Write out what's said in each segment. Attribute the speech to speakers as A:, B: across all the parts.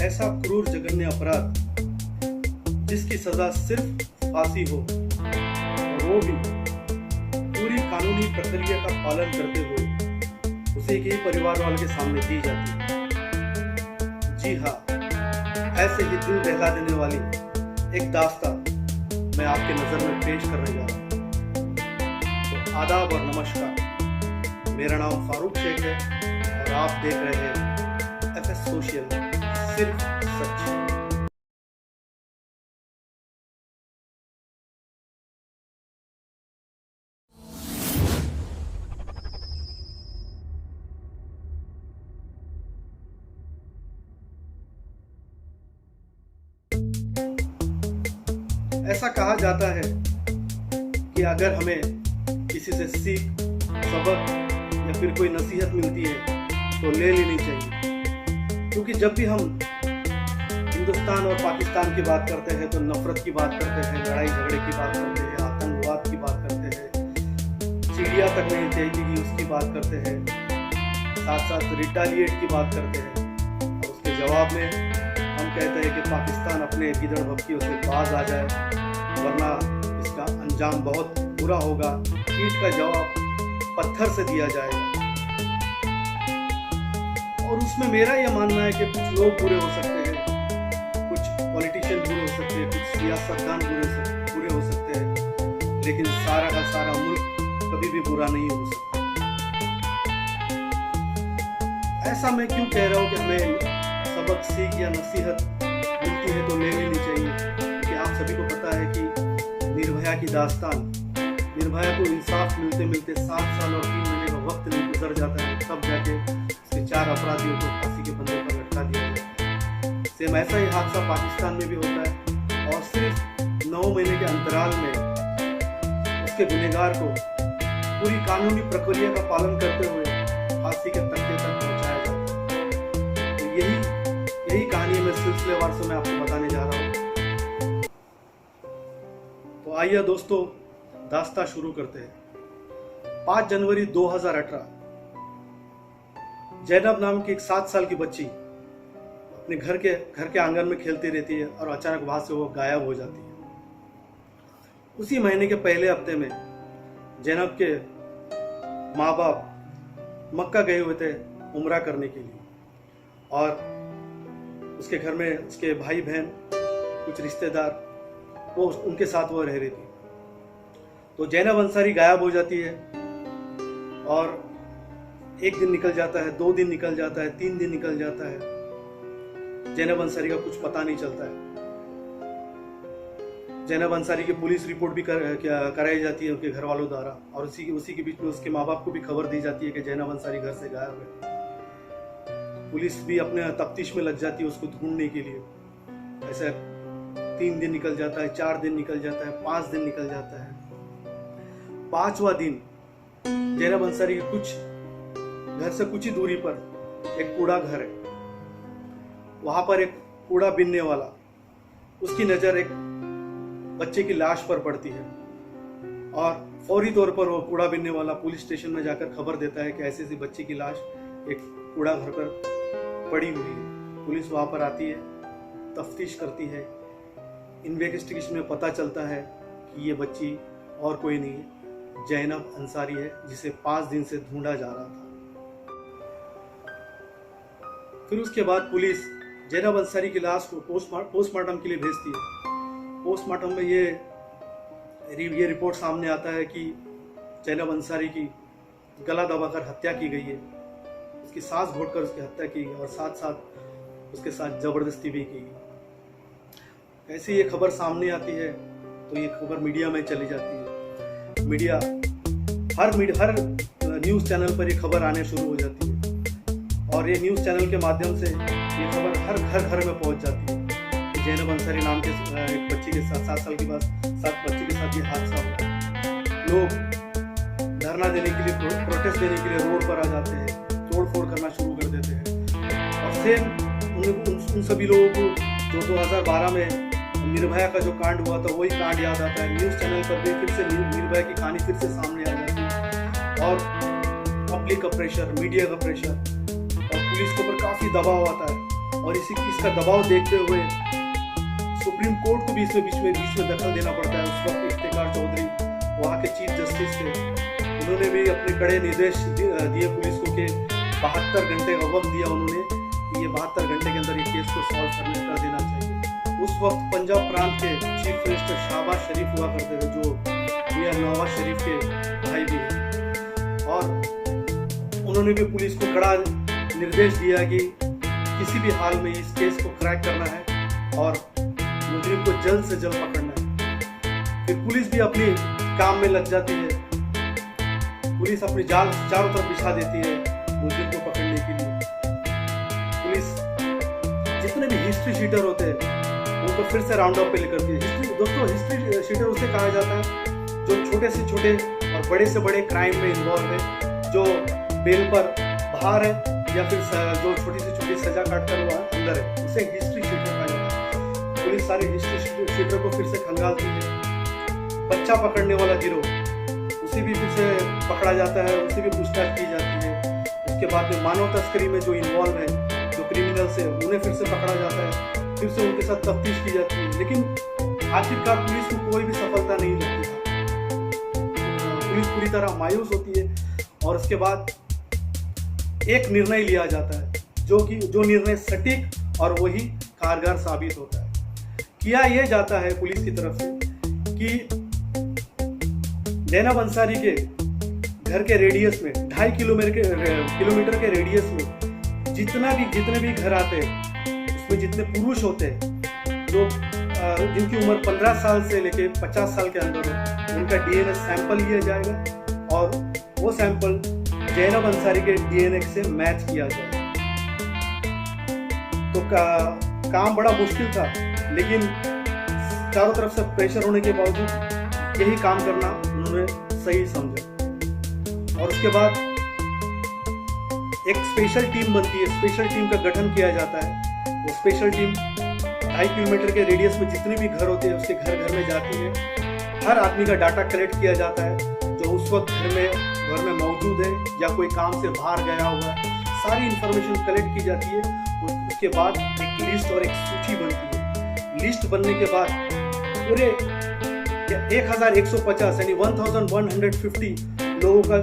A: ऐसा क्रूर जघन्य अपराध जिसकी सजा सिर्फ फांसी हो, और वो भी पूरी कानूनी प्रक्रिया का पालन करते हुए उसे एक ही परिवार वाले के सामने दी जाती है। जी हाँ, ऐसे ही दिल दहला देने वाली एक दास्तां मैं आपके नजर में पेश करने जा रहा हूँ। तो आदाब और नमस्कार, मेरा नाम फारूक शेख है और आप देख रहे हैं FS सोशल, सिर्फ सच। ऐसा कहा जाता है कि अगर हमें किसी से सीख, सबक या फिर कोई नसीहत मिलती है तो ले लेनी चाहिए, क्योंकि जब भी हम हिंदुस्तान और पाकिस्तान की बात करते हैं तो नफरत की बात करते हैं, लड़ाई झगड़े की बात करते हैं, आतंकवाद की बात करते हैं, चिड़िया तक नहीं चाहिए उसकी बात करते हैं, साथ साथ रिटालिएट की बात करते हैं। और उसके जवाब में हम कहते हैं कि पाकिस्तान अपने गिदड़ भक्तियों से बाज आ जाए, वरना इसका अंजाम बहुत बुरा होगा। ईंट का जवाब पत्थर से दिया जाएगा। और उसमें मेरा यह मानना है कि कुछ लोग बुरे हो सकते हैं, कुछ पॉलिटिशियन बुरे हो सकते हैं, कुछ सियासतदान बुरे हो सकते हैं, लेकिन सारा का सारा मुल्क कभी भी बुरा नहीं हो सकता। ऐसा मैं क्यों कह रहा हूँ कि हमें सबक, सीख या नसीहत मिलती है तो ले लेनी चाहिए, कि आप सभी को पता है कि निर्भया की दास्तान, निर्भया को इंसाफ मिलते मिलते 7 साल और 3 महीने का वक्त नहीं गुजर जाता है, तब जाके उसके 4 अपराधियों को फांसी के फंदे पर लटका दिया जाता है। सेम ऐसा ही हादसा पाकिस्तान में भी होता है, और सिर्फ 9 महीने के अंतराल में उसके गुनहगार को पूरी कानूनी प्रक्रिया का पालन करते हुए फांसी के तख्ते तक पहुंचाया जाता है। तो यही कहानी मैं सिलसिलेवार से मैं आपको बताने जा रहा हूँ। तो आइए दोस्तों, दास्तां शुरू करते हैं। 5 जनवरी 2018 जैनब नाम की एक 7 साल की बच्ची अपने घर के आंगन में खेलती रहती है और अचानक वहां से वो गायब हो जाती है। उसी महीने के पहले हफ्ते में जैनब के माँ बाप मक्का गए हुए थे उम्रा करने के लिए, और उसके घर में उसके भाई बहन, कुछ रिश्तेदार, वो उनके साथ वो रह रही थी। तो जैनब अंसारी गायब हो जाती है, और 1 दिन निकल जाता है, 2 दिन निकल जाता है, 3 दिन निकल जाता है। जैनब अंसारी का कुछ पता नहीं चलता है। जैनब अंसारी की पुलिस रिपोर्ट भी कराई जाती है उनके घर वालों द्वारा, और उसी के बीच में उसके माँ बाप को भी खबर दी जाती है कि जैनब अंसारी घर से गायब है। पुलिस भी अपने तफ्तीश में लग जाती है उसको ढूंढने के लिए। ऐसे 3 दिन निकल जाता है, 4 दिन निकल जाता है, 5 दिन निकल जाता है। 5वां दिन जैनब अंसारी के घर से कुछ ही दूरी पर एक कूड़ा घर है। वहां पर एक कूड़ा बीनने वाला, उसकी नजर एक बच्चे की लाश पर पड़ती है, और फौरी तौर पर वो कूड़ा बीनने वाला पुलिस स्टेशन में जाकर खबर देता है कि ऐसी ऐसी बच्ची की लाश एक कूड़ा घर पर पड़ी हुई है। पुलिस वहां पर आती है, तफ्तीश करती है। इन्वेस्टिगेशन में पता चलता है कि ये बच्ची और कोई नहीं है, जैनब अंसारी है, जिसे 5 दिन से ढूंढा जा रहा था। फिर उसके बाद पुलिस जैनब अंसारी की लाश को पोस्टमार्टम के लिए भेजती है। पोस्टमार्टम में ये रिपोर्ट सामने आता है कि जैनब अंसारी की गला दबाकर हत्या की गई है, उसकी सांस घोटकर उसकी हत्या की गई, और साथ साथ उसके साथ जबरदस्ती भी की गई। ऐसी ये खबर सामने आती है तो ये खबर मीडिया में चली जाती है। मीडिया हर न्यूज़ चैनल पर ये खबर आने शुरू हो जाती है, और ये न्यूज़ चैनल के माध्यम से ये खबर हर घर में पहुंच जाती है कि जैनब अंसारी नाम के एक बच्ची के साथ 7 साल के बाद 7 बच्ची के साथ ये हादसा हुआ। लोग धरना देने के लिए, प्रोटेस्ट देने के लिए रोड पर आ जाते हैं, तोड़फोड़ करना शुरू कर देते हैं। और सेम उन सभी लोगों को जो 2012 में निर्भया का जो कांड हुआ था वही कांड याद आता है। न्यूज़ चैनल पर भी फिर से निर्भया की कहानी फिर से सामने आ जाती है, और पब्लिक का प्रेशर, मीडिया का प्रेशर और पुलिस के ऊपर काफ़ी दबाव आता है और इसका दबाव देखते हुए सुप्रीम कोर्ट को भी इसमें बीच में दखल देना पड़ता है। उस वक्त इफ्तिकार चौधरी वहाँ के चीफ जस्टिस थे, उन्होंने भी अपने कड़े निर्देश दिए पुलिस को कि 72 घंटे का वक्त दिया उन्होंने कि ये 72 घंटे के अंदर ये केस को सॉल्व कर देना चाहिए। उस वक्त पंजाब प्रांत के चीफ मिनिस्टर शहबाज शरीफ हुआ करते थे, जो मियां नवाज शरीफ के भाई भी हैं, और उन्होंने भी पुलिस को कड़ा निर्देश दिया कि किसी भी हाल में इस केस को क्रैक करना है और मुजरिम को जल्द से जल्द पकड़ना है। फिर पुलिस भी अपने काम में लग जाती है, पुलिस अपनी जाल चारों तरफ बिछा देती है मुजरिम को पकड़ने के लिए। पुलिस जितने भी हिस्ट्री शीटर होते हैं उनको फिर से राउंड अप पे लेकर के हिस्ट्री शीटर उसे कहा जाता है जो छोटे से छोटे और बड़े से बड़े क्राइम में इन्वॉल्व है, जो बेल पर बाहर है या फिर जो छोटी से छोटी सजा काट कर वो अंदर है, उसे हिस्ट्री शीटर कहा जाता है। पुलिस सारे हिस्ट्री शीटर को फिर से खंगालती है। बच्चा पकड़ने वाला गिरोह उसे भी फिर से पकड़ा जाता है, उसे भी पूछताछ की जाती है। उसके बाद में मानव तस्करी में जो इन्वॉल्व है, जो क्रिमिनल्स है, उन्हें फिर से पकड़ा जाता है, फिर से उनके साथ तफ्तीश की जाती है। लेकिन आखिरकार पुलिस को कोई भी सफलता नहीं लगती है। पुलिस पूरी तरह मायूस होती है और उसके बाद एक निर्णय लिया जाता है जो निर्णय सटीक और वही कारगर साबित होता है। किया यह जाता है पुलिस की तरफ से कि जैनब अंसारी के घर के रेडियस में 2.5 किलोमीटर के रेडियस में जितने भी घर आते हैं, उसमें जितने पुरुष होते हैं जो जिनकी उम्र 15 साल से लेके 50 साल के अंदर हो, उनका डीएनए सैंपल लिया जाएगा और वो सैंपल जैनब अंसारी के डीएनए से मैच किया जाएगा। तो काम बड़ा मुश्किल था, लेकिन चारों तरफ से प्रेशर होने के बावजूद यही काम करना उन्होंने सही समझा। और उसके बाद एक स्पेशल टीम बनती है, स्पेशल टीम का गठन किया जाता है। वो स्पेशल टीम 2.5 किलोमीटर के रेडियस में जितने भी घर होते हैं उसके घर में जाती है। हर आदमी का डाटा कलेक्ट किया जाता है जो उस वक्त घर में मौजूद है या कोई काम से बाहर गया हुआ है, सारी इंफॉर्मेशन कलेक्ट की जाती है। उसके बाद एक लिस्ट और एक सूची बनती है। लिस्ट बनने के बाद पूरे 1150 यानी 1150 लोगों का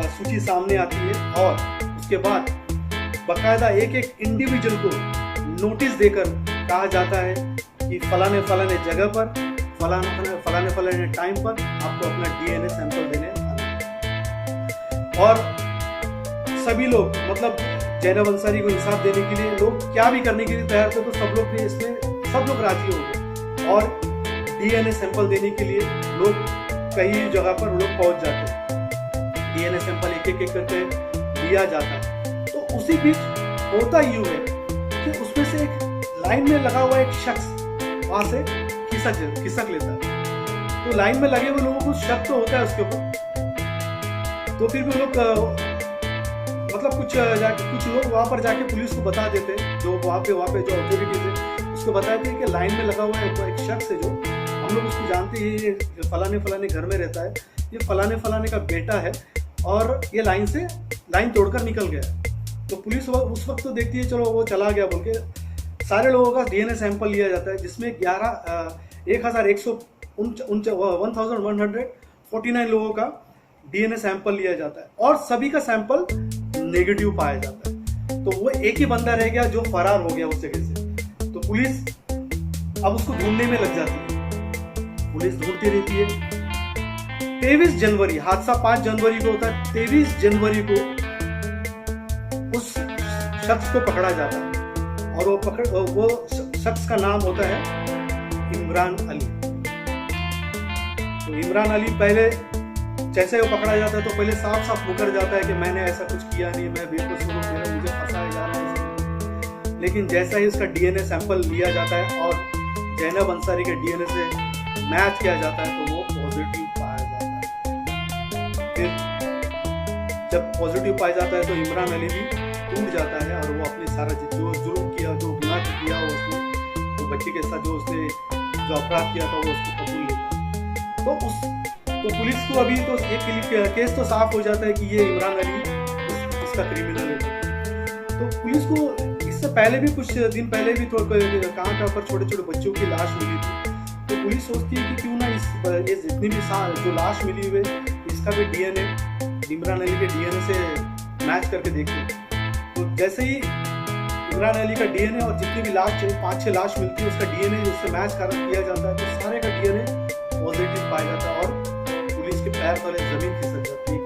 A: सूची सामने आती है और उसके बाद बकायदा एक इंडिविजुअल को नोटिस देकर कहा जाता है कि फलाने जगह पर फलाने टाइम पर आपको अपना डीएनए सैंपल देने आना है। और सभी लोग मतलब जैनब अंसारी को इंसाफ देने के लिए लोग क्या भी करने के लिए तैयार थे, तो सब लोग राजी हो गए और डीएनए सैंपल देने के लिए लोग कई जगह पर लोग पहुंच जाते हैं। डीएनए सैंपल एक करके लिया जाता है। तो उसी बीच होता यूं है कि उसमें से एक लाइन में लगा हुआ एक शख्स वहां से खिसक लेता है। तो लाइन में लगे हुए लोगों को शक तो होता है उसके ऊपर, तो फिर भी लोग मतलब कुछ लोग वहां पर जाके पुलिस को बता देते हैं, जो वहां पे जो अथॉरिटीज है उसको बताते हैं कि लाइन में लगा हुआ एक शख्स है जो हम लोग उसको जानते हैं, ये फलाने घर में रहता है, ये फलाने का बेटा है और ये लाइन तोड़कर निकल गया। तो पुलिस उस वक्त तो देखती है चलो वो चला गया बोल के सारे लोगों का डीएनए सैंपल लिया जाता है, जिसमें 1149 लोगों का डीएनए सैंपल लिया जाता है और सभी का सैंपल नेगेटिव पाया जाता है। तो वो एक ही बंदा रह गया जो फरार हो गया उस जगह से। तो पुलिस अब उसको ढूंढने में लग जाती है, पुलिस ढूंढती रहती है। 23 जनवरी, हादसा 5 जनवरी को होता है, 23 जनवरी को उस शख्स को पकड़ा जाता है और वो शख्स का नाम होता है इमरान अली। तो इमरान अली पहले जैसे वो पकड़ा जाता है तो पहले साफ मुकर जाता है कि मैंने ऐसा कुछ किया नहीं, मैं बेकसूर हूं, मुझे फंसाया जा रहा है। लेकिन जैसा ही उसका डीएनए सैंपल लिया जाता है और जैनब अंसारी के डीएनए से मैच किया जाता है तो वो पॉजिटिव पाया जाता है। फिर जब पॉजिटिव पाया जाता है तो इमरान अली भी टूट जाता है और वो अपने सारा जो जुर्म किया, जो गुनाह किया उसने, तो बच्चे के साथ जो अपराध किया था वो उसको कबूल लेता। तो पुलिस को अभी तो एक केस तो साफ हो जाता है कि ये इमरान अली इसका क्रिमिनल है। तो पुलिस को इससे पहले भी कुछ दिन पहले भी कहाँ पर छोटे छोटे बच्चों की लाश मिली थी। तो पुलिस सोचती है कि क्यों ना ये जितनी भी जो लाश मिली हुई इसका भी डीएनए इमरान अली के डीएनए से मैच करके देखते। तो जैसे ही इमरान अली का डीएनए और जितनी भी लाश 5-6 लाश मिलती है उसका डीएनए उससे मैच किया जाता है, तो सारे का डीएनए पॉजिटिव पाया जाता है और पुलिस के पैर तले जमीन खिसक जाती है।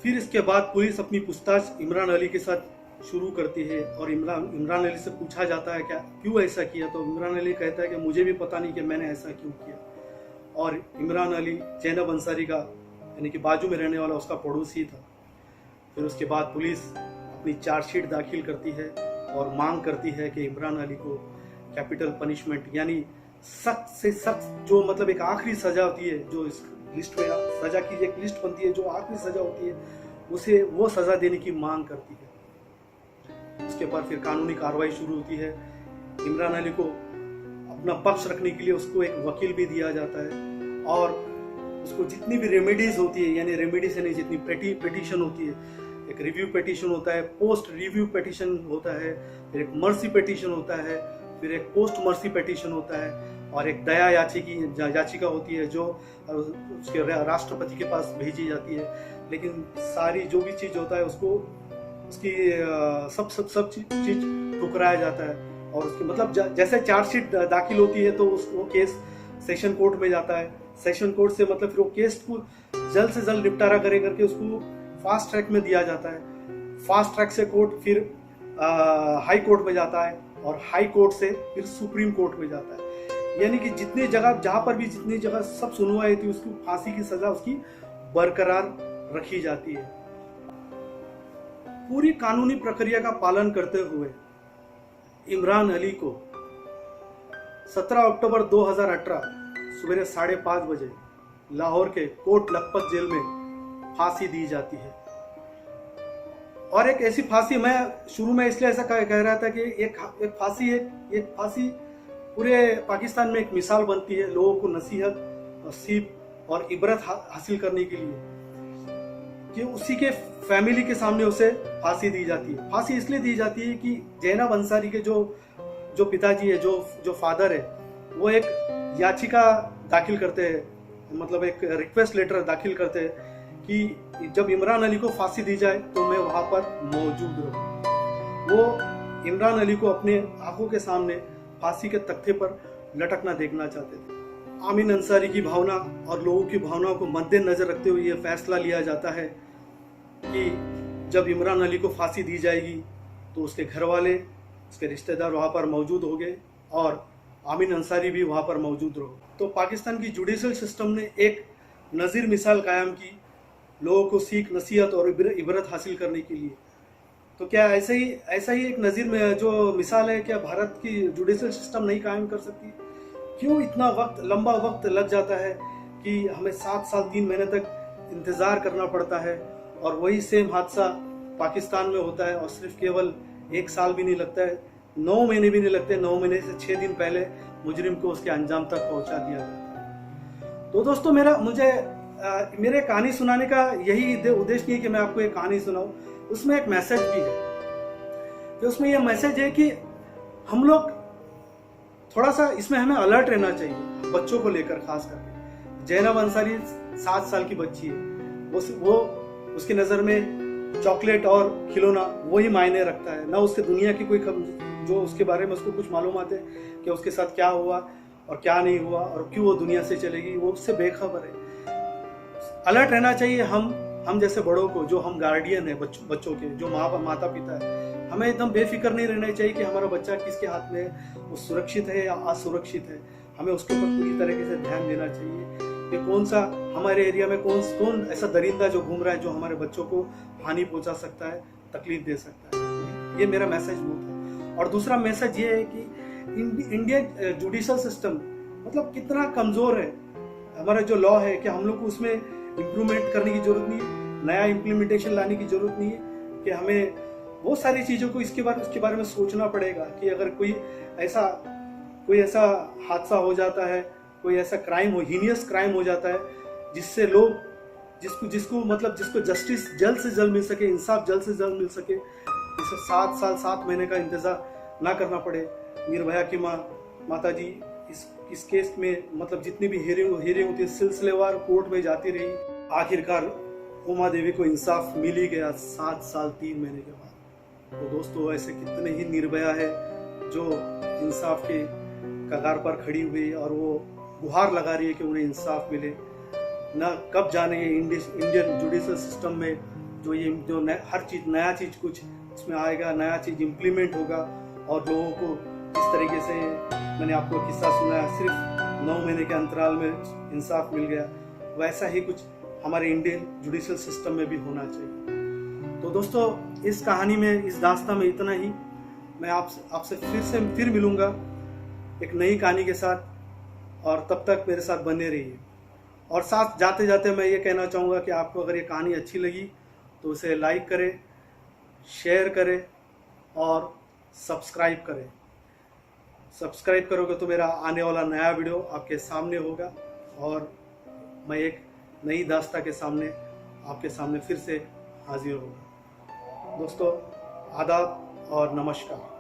A: फिर इसके बाद पुलिस अपनी पूछताछ इमरान अली के साथ शुरू करती है और इमरान अली से पूछा जाता है क्या क्यों ऐसा किया। तो इमरान अली कहता है कि मुझे भी पता नहीं कि मैंने ऐसा क्यों किया। और इमरान अली जैनब अंसारी का यानी कि बाजू में रहने वाला उसका पड़ोसी था। फिर उसके बाद पुलिस अपनी चार्जशीट दाखिल करती है और मांग करती है कि इमरान अली को कैपिटल पनिशमेंट यानी सख्त से सख्त जो मतलब एक आखिरी सजा होती है, जो इस लिस्ट में सजा की एक लिस्ट बनती है जो आखिरी सजा होती है, उसे वो सजा देने की मांग करती है। उसके बाद फिर कानूनी कार्रवाई शुरू होती है। इमरान अली को अपना पक्ष रखने के लिए उसको एक वकील भी दिया जाता है और उसको जितनी भी रेमेडीज होती है यानी रेमेडीज यानी जितनी पेटिशन होती है, एक रिव्यू पेटिशन होता है, पोस्ट रिव्यू पेटिशन होता है, फिर एक मर्सी पेटिशन होता है, फिर एक पोस्ट मर्सी पेटिशन होता है और एक दया याचिका होती है जो उसके राष्ट्रपति के पास भेजी जाती है। लेकिन सारी जो भी चीज होता है उसको उसकी सब चीज ठुकराया जाता है और उसके मतलब जैसे चार्जशीट दाखिल होती है तो वो केस सेशन कोर्ट में जाता है। सेशन कोर्ट से मतलब फिर वो केस को जल्द से जल्द निपटारा करके उसको फास्ट ट्रैक में दिया जाता है। फास्ट ट्रैक से कोर्ट फिर हाई कोर्ट में जाता है और हाई कोर्ट से फिर सुप्रीम कोर्ट में जाता है। यानी कि जितनी जगह सब सुनवाई थी उसकी फांसी की सजा उसकी बरकरार रखी जाती है। पूरी कानूनी प्रक्रिया का पालन करते हुए इमरान अली को 17 अक्टूबर 2018 सुबह 5:30 बजे लाहौर के कोट लखपत जेल में फांसी दी जाती है। और एक ऐसी फांसी मैं शुरू में इसलिए ऐसा कह रहा था कि एक फांसी पूरे पाकिस्तान में एक मिसाल बनती है लोगों को नसीहत और सीख और इबरत हासिल करने के लिए कि उसी के फैमिली के सामने उसे फांसी दी जाती है। फांसी इसलिए दी जाती है कि जैनब अंसारी के जो पिताजी है जो फादर है वो एक याचिका दाखिल करते हैं, मतलब एक रिक्वेस्ट लेटर दाखिल करते हैं कि जब इमरान अली को फांसी दी जाए तो मैं वहां पर मौजूद रहूं। वो इमरान अली को अपने आंखों के सामने फांसी के तख्ते पर लटकना देखना चाहते थे। आमीन अंसारी की भावना और लोगों की भावनाओं को मद्देनजर रखते हुए यह फैसला लिया जाता है कि जब इमरान अली को फांसी दी जाएगी तो उसके घर वाले उसके रिश्तेदार वहाँ पर मौजूद होंगे और आमीन अंसारी भी वहाँ पर मौजूद रहो। तो पाकिस्तान की जुडिशल सिस्टम ने एक नज़ीर मिसाल कायम की लोगों को सीख नसीहत और इबरत हासिल करने के लिए। तो क्या ऐसा ही एक नज़ीर में जो मिसाल है, क्या भारत की जुडिशल सिस्टम नहीं कायम कर सकती? क्यों इतना लंबा वक्त लग जाता है कि हमें 7 साल 3 महीने तक इंतज़ार करना पड़ता है और वही सेम हादसा पाकिस्तान में होता है और सिर्फ केवल 1 साल भी नहीं लगता है, 9 महीने भी नहीं लगते, 9 महीने से 6 दिन पहले मुजरिम को उसके अंजाम तक पहुंचा दिया जाता है। तो दोस्तों मेरे कहानी सुनाने का यही उद्देश्य नहीं है कि मैं आपको एक कहानी सुनाऊं, उसमें एक मैसेज भी है। तो उसमें यह मैसेज है कि हम लोग थोड़ा सा इसमें हमें अलर्ट रहना चाहिए, बच्चों को लेकर खास करके। जैनब अंसारी 7 साल की बच्ची है, वो उसकी नज़र में चॉकलेट और खिलौना वही मायने रखता है, ना उसके दुनिया की कोई जो उसके बारे में उसको कुछ मालूमात है कि उसके साथ क्या हुआ और क्या नहीं हुआ और क्यों वो दुनिया से चलेगी, वो उससे बेखबर है। अलर्ट रहना चाहिए हम जैसे बड़ों को, जो हम गार्डियन है बच्चों के, जो माता पिता है, हमें एकदम बेफिक्र नहीं रहना चाहिए कि हमारा बच्चा किसके हाथ में है, वो सुरक्षित है या असुरक्षित है। हमें उसके ऊपर पूरी तरीके से ध्यान देना चाहिए कि कौन सा हमारे एरिया में कौन ऐसा दरिंदा जो घूम रहा है जो हमारे बच्चों को हानि पहुंचा सकता है, तकलीफ दे सकता है। ये मेरा मैसेज वो था। और दूसरा मैसेज ये है कि इंडियन जुडिशल सिस्टम मतलब कितना कमजोर है। हमारा जो लॉ है कि हम लोग को उसमें इम्प्रूवमेंट करने की जरूरत नहीं है, नया इम्प्लीमेंटेशन लाने की जरूरत नहीं है, कि हमें बहुत सारी चीज़ों को उसके बारे में सोचना पड़ेगा कि अगर कोई ऐसा हादसा हो जाता है, कोई ऐसा हीनियस क्राइम हो जाता है जिससे लोग जिसको जस्टिस जल्द से जल्द मिल सके, इंसाफ जल्द से जल्द मिल सके, जिसे 7 साल 7 महीने का इंतजार ना करना पड़े। निर्भया की माता जी इस केस में मतलब जितनी भी हियरिंग होती है सिलसिलेवार कोर्ट में जाती रही। आखिरकार उमा देवी को इंसाफ मिल ही गया 7 साल 3 महीने के बाद। तो दोस्तों ऐसे कितने ही निर्भया है जो इंसाफ के कगार पर खड़ी हुई और वो गुहार लगा रही है कि उन्हें इंसाफ मिले। ना कब जाने ये इंडियन जुडिशल सिस्टम में जो हर चीज़ नया चीज़ कुछ इसमें आएगा, नया चीज़ इम्प्लीमेंट होगा और लोगों को इस तरीके से मैंने आपको किस्सा सुनाया सिर्फ 9 महीने के अंतराल में इंसाफ मिल गया, वैसा ही कुछ हमारे इंडियन जुडिशल सिस्टम में भी होना चाहिए। तो दोस्तों इस कहानी में, इस दास्तां में इतना ही। मैं आपसे फिर मिलूंगा एक नई कहानी के साथ, और तब तक मेरे साथ बने रहिए। और साथ जाते जाते मैं ये कहना चाहूँगा कि आपको अगर ये कहानी अच्छी लगी तो उसे लाइक करें, शेयर करें और सब्सक्राइब करें। सब्सक्राइब करोगे तो मेरा आने वाला नया वीडियो आपके सामने होगा और मैं एक नई दास्तां के सामने आपके सामने फिर से हाजिर होगा। दोस्तों आदाब और नमस्कार।